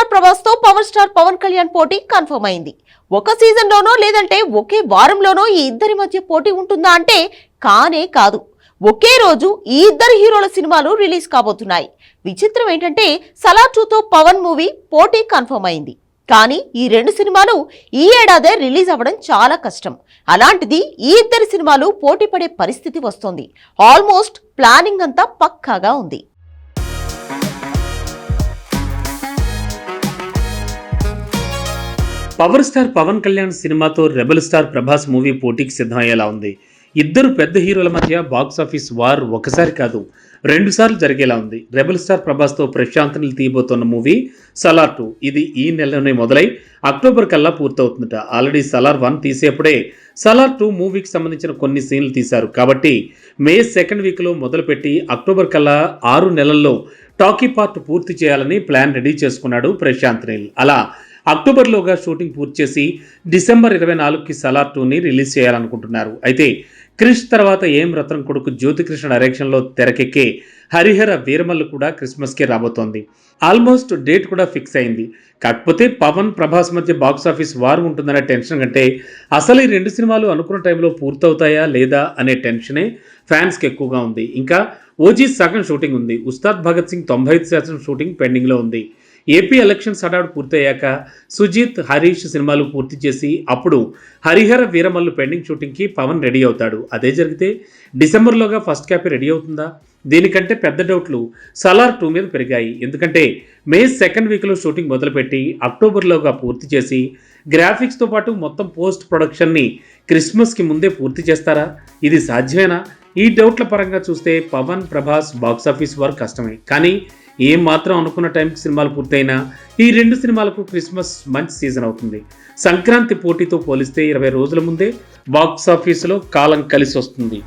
Star Prabhas తో power star Pawan Kalyan పోటీ confirm అయింది. ఒక సీజన్ లోనో లేదంటే ఒకే వారంలోనో ఈ ఇద్దరి మధ్య పోటీ ఉంటుందా అంటే కానే కాదు. ఒకే రోజు ఈ ఇద్దరు హీరోల సినిమాలు రిలీజ్ కాబోతున్నాయి. విచిత్రం ఏంటంటే సలార్ 2తో పవన్ మూవీ పోటీ కన్ఫర్మ్ అయింది. కానీ ఈ రెండు సినిమాలు ఈ ఏడాదే రిలీజ్ అవ్వడం చాలా కష్టం. అలాంటిది ఈ ఇద్దరి సినిమాలు పోటీ పడే పరిస్థితి వస్తోంది. ఆల్మోస్ట్ ప్లానింగ్ అంతా పక్కాగా ఉంది. పవర్ స్టార్ పవన్ కళ్యాణ్ సినిమాతో రెబల్ స్టార్ ప్రభాస్ మూవీ పోటీకి సిద్ధమయ్యేలా ఉంది. ఇద్దరు పెద్ద హీరోల మధ్య బాక్సాఫీస్ వార్ ఒకసారి కాదు 2 సార్లు జరిగేలా ఉంది. రెబల్ స్టార్ ప్రభాస్తో ప్రశాంత్ నీల్ తీయబోతున్న మూవీ సలార్ 2 ఇది ఈ నెలలోనే మొదలై అక్టోబర్ కల్లా పూర్తవుతుందట. ఆల్రెడీ సలార్ 1 తీసేప్పుడే సలార్ 2 మూవీకి సంబంధించిన కొన్ని సీన్లు తీశారు. కాబట్టి మే 2nd వీక్లో మొదలుపెట్టి అక్టోబర్ కల్లా 6 నెలల్లో టాకీ పార్ట్ పూర్తి చేయాలని ప్లాన్ రెడీ చేసుకున్నాడు ప్రశాంత్ నీల్. అలా అక్టోబర్లోగా షూటింగ్ పూర్తి చేసి డిసెంబర్ 24కి సలార్ 2ని రిలీజ్ చేయాలనుకుంటున్నారు. అయితే క్రిష్ తర్వాత ఏం రత్నం కొడుకు జ్యోతికృష్ణ డైరెక్షన్లో తెరకెక్కే హరిహర వీరమల్లు కూడా క్రిస్మస్కే రాబోతోంది. ఆల్మోస్ట్ డేట్ కూడా ఫిక్స్ అయింది. కాకపోతే పవన్ ప్రభాస్ మధ్య బాక్సాఫీస్ వార్ ఉంటుందనే టెన్షన్ కంటే అసలు ఈ 2 సినిమాలు అనుకున్న టైంలో పూర్తవుతాయా లేదా అనే టెన్షనే ఫ్యాన్స్కి ఎక్కువగా ఉంది. ఇంకా ఓజీ సగం షూటింగ్ ఉంది. ఉస్తాద్ భగత్ సింగ్ 95% షూటింగ్ పెండింగ్లో ఉంది. ఏపీ ఎలక్షన్స్ హడావుడు పూర్తయ్యాక సుజిత్, హరీష్ సినిమాలు పూర్తి చేసి అప్పుడు హరిహర వీరమల్లు పెండింగ్ షూటింగ్కి పవన్ రెడీ అవుతాడు. అదే జరిగితే డిసెంబర్లోగా ఫస్ట్ కాపీ రెడీ అవుతుందా? దీనికంటే పెద్ద డౌట్లు సలార్ 2 మీద పెరిగాయి. ఎందుకంటే మే 2nd వీక్లో షూటింగ్ మొదలుపెట్టి అక్టోబర్లోగా పూర్తి చేసి గ్రాఫిక్స్తో పాటు మొత్తం పోస్ట్ ప్రొడక్షన్ని క్రిస్మస్కి ముందే పూర్తి చేస్తారా? ఇది సాధ్యమేనా? ఈ డౌట్ల పరంగా చూస్తే పవన్ ప్రభాస్ బాక్సాఫీస్ వార్ కష్టమే. కానీ ఏం మాత్రం అనుకున్న టైంకి సినిమాలు పూర్తయినా ఈ 2 సినిమాలకు క్రిస్మస్ మంచి సీజన్ అవుతుంది. సంక్రాంతి పోటీతో పోలిస్తే 20 రోజుల ముందే బాక్సాఫీసులో కాలం కలిసి వస్తుంది.